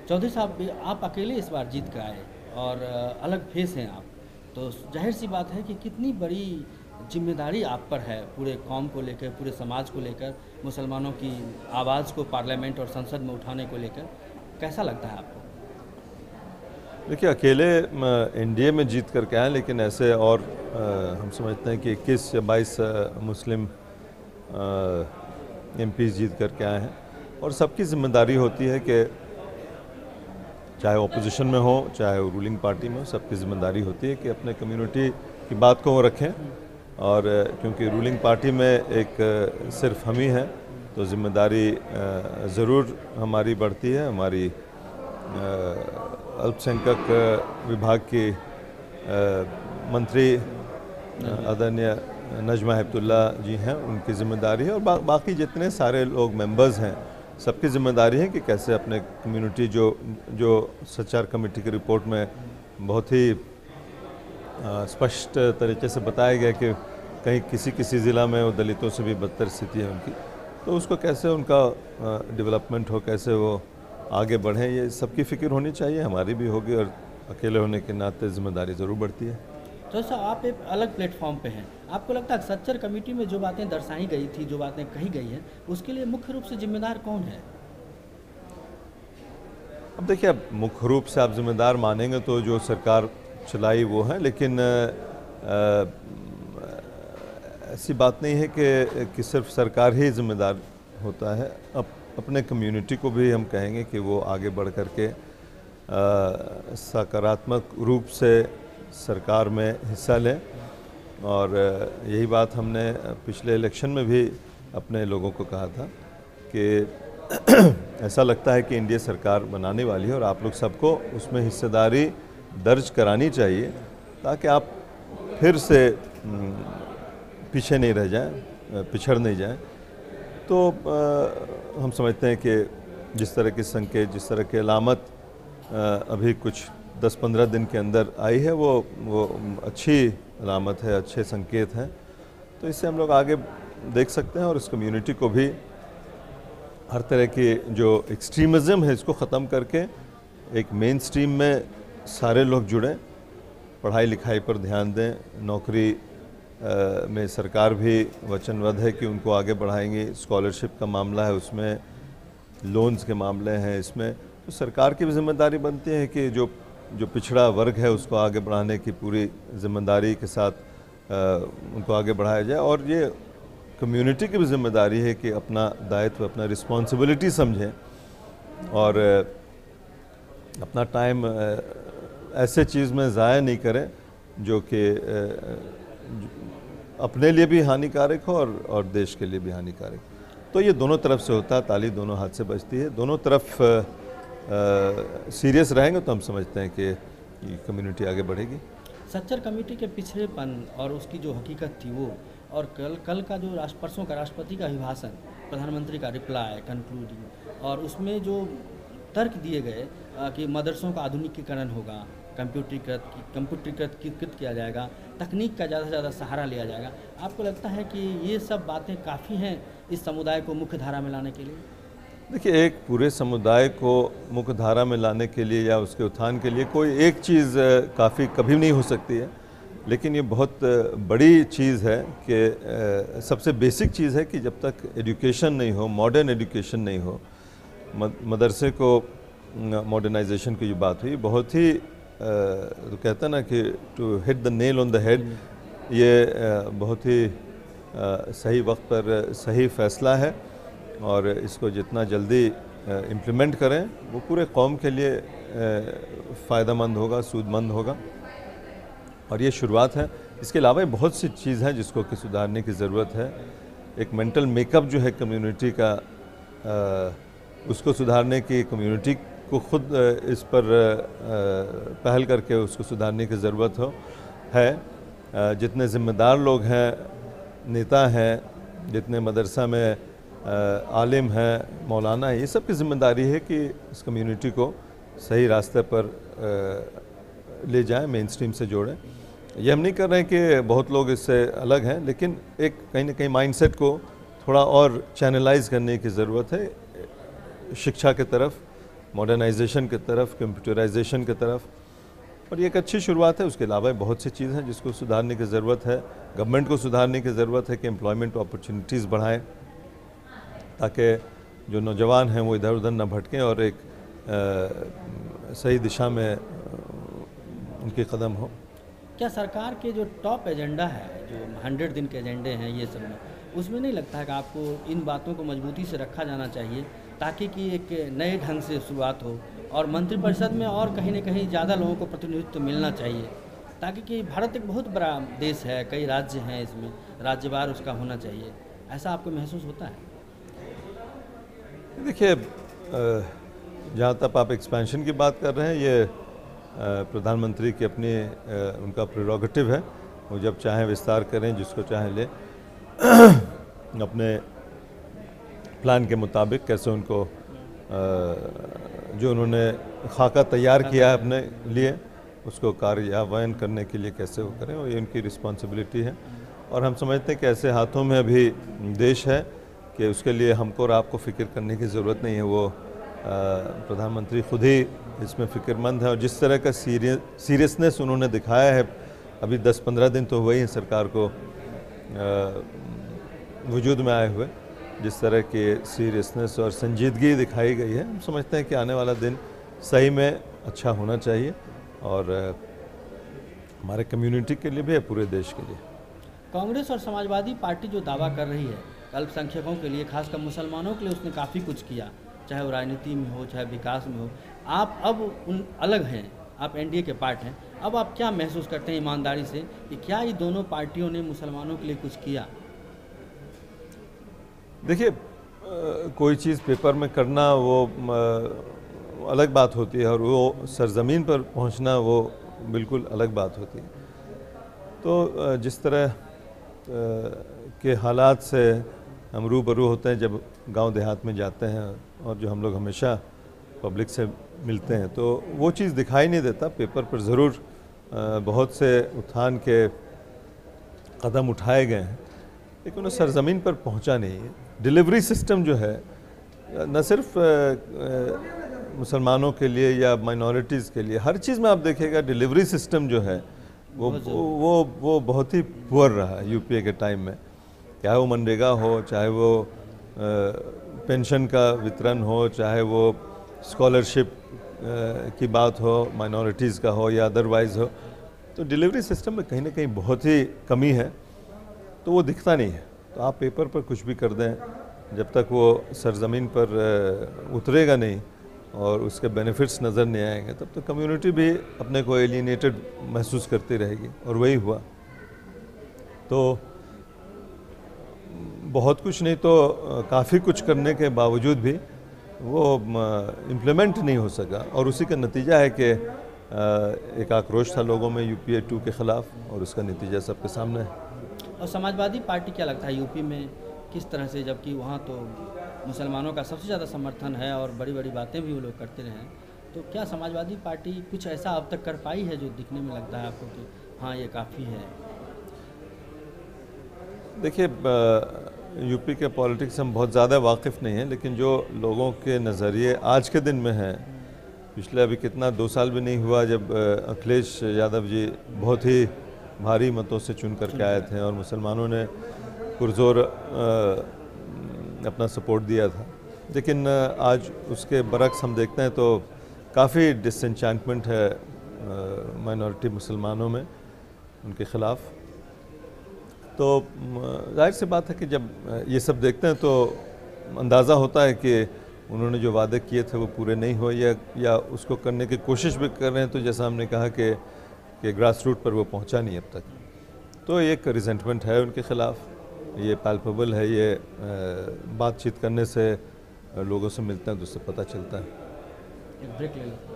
चौधरी साहब आप अकेले इस बार जीत कर आए और अलग फेस हैं आप, तो जाहिर सी बात है कि कितनी बड़ी जिम्मेदारी आप पर है पूरे कौम को लेकर, पूरे समाज को लेकर, मुसलमानों की आवाज़ को पार्लियामेंट और संसद में उठाने को लेकर। कैसा लगता है आपको? देखिए, अकेले एनडीए में जीत करके आए, लेकिन ऐसे और हम समझते हैं कि 21 या 22 मुस्लिम एमपी जीत करके आए हैं। और सबकी जिम्मेदारी होती है कि चाहे ऑपोजिशन में हो चाहे रूलिंग पार्टी में हो, सबकी जिम्मेदारी होती है कि अपने कम्युनिटी की बात को वो रखें। और क्योंकि रूलिंग पार्टी में एक सिर्फ हम ही हैं, तो जिम्मेदारी ज़रूर हमारी बढ़ती है। हमारी अल्पसंख्यक विभाग की मंत्री आदरणीय नजमा हेपतुल्ला जी हैं, उनकी जिम्मेदारी है। और बाकी जितने सारे लोग मेंबर्स हैं, सबकी जिम्मेदारी है कि कैसे अपने कम्युनिटी जो सचार कमेटी की रिपोर्ट में बहुत ही स्पष्ट तरीके से बताया गया कि कहीं किसी ज़िला में वो दलितों से भी बदतर स्थिति है उनकी, तो उसको कैसे उनका डेवलपमेंट हो, कैसे वो आगे बढ़ें, ये सबकी फ़िक्र होनी चाहिए, हमारी भी होगी। और अकेले होने के नाते जिम्मेदारी ज़रूर बढ़ती है। तो सर आप एक अलग प्लेटफॉर्म पे हैं, आपको लगता है सच्चर कमेटी में जो बातें दर्शाई गई थी, जो बातें कही गई हैं, उसके लिए मुख्य रूप से जिम्मेदार कौन है? अब देखिए, अब मुख्य रूप से आप जिम्मेदार मानेंगे तो जो सरकार चलाई वो है, लेकिन ऐसी बात नहीं है कि सिर्फ सरकार ही जिम्मेदार होता है। अब अपने कम्युनिटी को भी हम कहेंगे कि वो आगे बढ़ कर के सकारात्मक रूप से सरकार में हिस्सा लें। और यही बात हमने पिछले इलेक्शन में भी अपने लोगों को कहा था कि ऐसा लगता है कि एनडीए सरकार बनाने वाली है और आप लोग सबको उसमें हिस्सेदारी दर्ज करानी चाहिए, ताकि आप फिर से पीछे नहीं रह जाएं, पिछड़ नहीं जाएं। तो हम समझते हैं कि जिस तरह के संकेत, जिस तरह की अलामत अभी कुछ 10-15 दिन के अंदर आई है, वो अच्छी अलामत है, अच्छे संकेत हैं। तो इससे हम लोग आगे देख सकते हैं और इस कम्युनिटी को भी हर तरह की जो एक्सट्रीमिज़म है इसको ख़त्म करके एक मेन स्ट्रीम में सारे लोग जुड़ें, पढ़ाई लिखाई पर ध्यान दें, नौकरी में सरकार भी वचनबद्ध है कि उनको आगे बढ़ाएंगे। स्कॉलरशिप का मामला है, उसमें लोन्स के मामले हैं, इसमें तो सरकार की भी जिम्मेदारी बनती है कि जो पिछड़ा वर्ग है उसको आगे बढ़ाने की पूरी जिम्मेदारी के साथ उनको आगे बढ़ाया जाए। और ये कम्युनिटी की भी जिम्मेदारी है कि अपना दायित्व, अपना रिस्पॉन्सिबिलिटी समझें और अपना टाइम ऐसे चीज़ में ज़ाया नहीं करें जो कि अपने लिए भी हानिकारक हो और देश के लिए भी हानिकारक। तो ये दोनों तरफ से होता है, ताली दोनों हाथ से बजती है। दोनों तरफ सीरियस रहेंगे तो हम समझते हैं कि कम्युनिटी आगे बढ़ेगी। सच्चर कमेटी के पिछड़ेपन और उसकी जो हकीकत थी वो, और कल का जो परसों का राष्ट्रपति का अभिभाषण, प्रधानमंत्री का रिप्लाई कंक्लूडिंग, और उसमें जो तर्क दिए गए कि मदरसों का आधुनिकीकरण होगा, कंप्यूटरीकृत किया जाएगा, तकनीक का ज़्यादा से ज़्यादा सहारा लिया जाएगा, आपको लगता है कि ये सब बातें काफ़ी हैं इस समुदाय को मुख्य धारा में लाने के लिए? देखिए, एक पूरे समुदाय को मुख्य धारा में लाने के लिए या उसके उत्थान के लिए कोई एक चीज़ काफ़ी कभी नहीं हो सकती है, लेकिन ये बहुत बड़ी चीज़ है कि सबसे बेसिक चीज़ है कि जब तक एजुकेशन नहीं हो, मॉडर्न एजुकेशन नहीं हो, मदरसे को मॉडर्नाइजेशन की जो बात हुई, बहुत ही तो कहते हैं ना कि to hit the nail on the head, ये बहुत ही सही वक्त पर सही फ़ैसला है। और इसको जितना जल्दी इम्प्लीमेंट करें वो पूरे कौम के लिए फ़ायदेमंद होगा, सूदमंद होगा। और ये शुरुआत है। इसके अलावा बहुत सी चीज़ हैं जिसको कि सुधारने की ज़रूरत है। एक मेंटल मेकअप जो है कम्युनिटी का, उसको सुधारने की, कम्युनिटी को खुद इस पर पहल करके उसको सुधारने की ज़रूरत है। जितने ज़िम्मेदार लोग हैं, नेता हैं, जितने मदरसा में आलिम हैं, मौलाना है, ये सब की ज़िम्मेदारी है कि इस कम्युनिटी को सही रास्ते पर ले जाएं, मेन स्ट्रीम से जोड़ें। ये हम नहीं कर रहे हैं कि बहुत लोग इससे अलग हैं, लेकिन एक कहीं ना कहीं माइंडसेट को थोड़ा और चैनलाइज करने की ज़रूरत है शिक्षा की तरफ, मॉडर्नाइजेशन की तरफ, कंप्यूटराइजेशन की तरफ, और ये एक अच्छी शुरुआत है। उसके अलावा बहुत सी चीज़ हैं जिसको सुधारने की ज़रूरत है। गवर्नमेंट को सुधारने की ज़रूरत है कि एम्प्लॉयमेंट अपॉर्चुनिटीज़ बढ़ाएं, ताकि जो नौजवान हैं वो इधर उधर न भटकें और एक सही दिशा में उनके कदम हो। क्या सरकार के जो टॉप एजेंडा है, जो 100 दिन के एजेंडे हैं ये सब में, उसमें नहीं लगता है कि आपको इन बातों को मजबूती से रखा जाना चाहिए, ताकि कि एक नए ढंग से शुरुआत हो और मंत्रिपरिषद में और कहीं न कहीं ज़्यादा लोगों को प्रतिनिधित्व मिलना चाहिए, ताकि कि भारत एक बहुत बड़ा देश है, कई राज्य हैं, इसमें राज्यवार उसका होना चाहिए। ऐसा आपको महसूस होता है? देखिए, जहाँ तक आप एक्सपेंशन की बात कर रहे हैं, ये प्रधानमंत्री की अपनी उनका प्रेरोगेटिव है। वो जब चाहें विस्तार करें, जिसको चाहें ले अपने प्लान के मुताबिक। कैसे उनको जो उन्होंने खाका तैयार किया है अपने लिए, उसको कार्यान्वयन करने के लिए कैसे वो करें, और ये उनकी रिस्पॉन्सिबिलिटी है। और हम समझते हैं कि ऐसे हाथों में अभी देश है कि उसके लिए हमको और आपको फ़िक्र करने की ज़रूरत नहीं है। वो प्रधानमंत्री खुद ही इसमें फ़िक्रमंद है, और जिस तरह का सीरियसनेस उन्होंने दिखाया है, अभी 10-15 दिन तो हुए ही सरकार को वजूद में आए हुए, जिस तरह की सीरियसनेस और संजीदगी दिखाई गई है, हम समझते हैं कि आने वाला दिन सही में अच्छा होना चाहिए, और हमारे कम्युनिटी के लिए भी है, पूरे देश के लिए। कांग्रेस और समाजवादी पार्टी जो दावा कर रही है अल्पसंख्यकों के लिए, खासकर मुसलमानों के लिए उसने काफ़ी कुछ किया, चाहे वो राजनीति में हो, चाहे विकास में हो। आप अब उन अलग हैं, आप एनडीए के पार्ट हैं। अब आप क्या महसूस करते हैं ईमानदारी से कि क्या ये दोनों पार्टियों ने मुसलमानों के लिए कुछ किया? देखिए, कोई चीज़ पेपर में करना वो अलग बात होती है, और वो सरजमीन पर पहुंचना वो बिल्कुल अलग बात होती है। तो जिस तरह के हालात से हम रूबरू होते हैं जब गांव देहात में जाते हैं, और जो हम लोग हमेशा पब्लिक से मिलते हैं, तो वो चीज़ दिखाई नहीं देता। पेपर पर ज़रूर बहुत से उत्थान के कदम उठाए गए हैं, लेकिन उन्हें सरजमीन पर पहुंचा नहीं है। डिलीवरी सिस्टम जो है, न सिर्फ मुसलमानों के लिए या माइनॉरिटीज़ के लिए, हर चीज़ में आप देखिएगा डिलीवरी सिस्टम जो है वो बहुत ही पुअर रहा है यूपीए के टाइम में। चाहे वो मनरेगा हो, चाहे वो पेंशन का वितरण हो, चाहे वो स्कॉलरशिप की बात हो, माइनॉरिटीज़ का हो या अदरवाइज़ हो, तो डिलीवरी सिस्टम में कहीं ना कहीं बहुत ही कमी है, तो वो दिखता नहीं है। तो आप पेपर पर कुछ भी कर दें, जब तक वो सरजमीन पर उतरेगा नहीं और उसके बेनिफिट्स नज़र नहीं आएंगे, तब तक कम्युनिटी भी अपने को एलियनेटेड महसूस करती रहेगी, और वही हुआ। तो बहुत कुछ नहीं तो काफ़ी कुछ करने के बावजूद भी वो इम्प्लीमेंट नहीं हो सका, और उसी का नतीजा है कि एक आक्रोश था लोगों में यूपीए 2 के ख़िलाफ़, और उसका नतीजा सबके सामने है। और समाजवादी पार्टी क्या लगता है यूपी में किस तरह से, जबकि वहाँ तो मुसलमानों का सबसे ज़्यादा समर्थन है और बड़ी बड़ी बातें भी वो लोग करते रहे हैं, तो क्या समाजवादी पार्टी कुछ ऐसा अब तक कर पाई है जो दिखने में लगता है आपको कि हाँ ये काफ़ी है? देखिए, यूपी के पॉलिटिक्स हम बहुत ज़्यादा वाकिफ़ नहीं हैं, लेकिन जो लोगों के नज़रिए आज के दिन में हैं, पिछले अभी कितना 2 साल भी नहीं हुआ जब अखिलेश यादव जी बहुत ही भारी मतों से चुन कर के आए थे, और मुसलमानों ने पुरजोर अपना सपोर्ट दिया था। लेकिन आज उसके बरक्स हम देखते हैं तो काफ़ी डिसएंचेंटमेंट है माइनॉरिटी मुसलमानों में उनके ख़िलाफ़। तो जाहिर सी बात है कि जब ये सब देखते हैं तो अंदाज़ा होता है कि उन्होंने जो वादे किए थे वो पूरे नहीं हुए, या उसको करने की कोशिश भी कर रहे हैं। तो जैसा हमने कहा कि ग्रास रूट पर वो पहुंचा नहीं अब तक, तो एक रिजेंटमेंट है उनके ख़िलाफ़, ये पैल्पेबल है। ये बातचीत करने से, लोगों से मिलते हैं तो उससे पता चलता है। एक ब्रेक ले लो।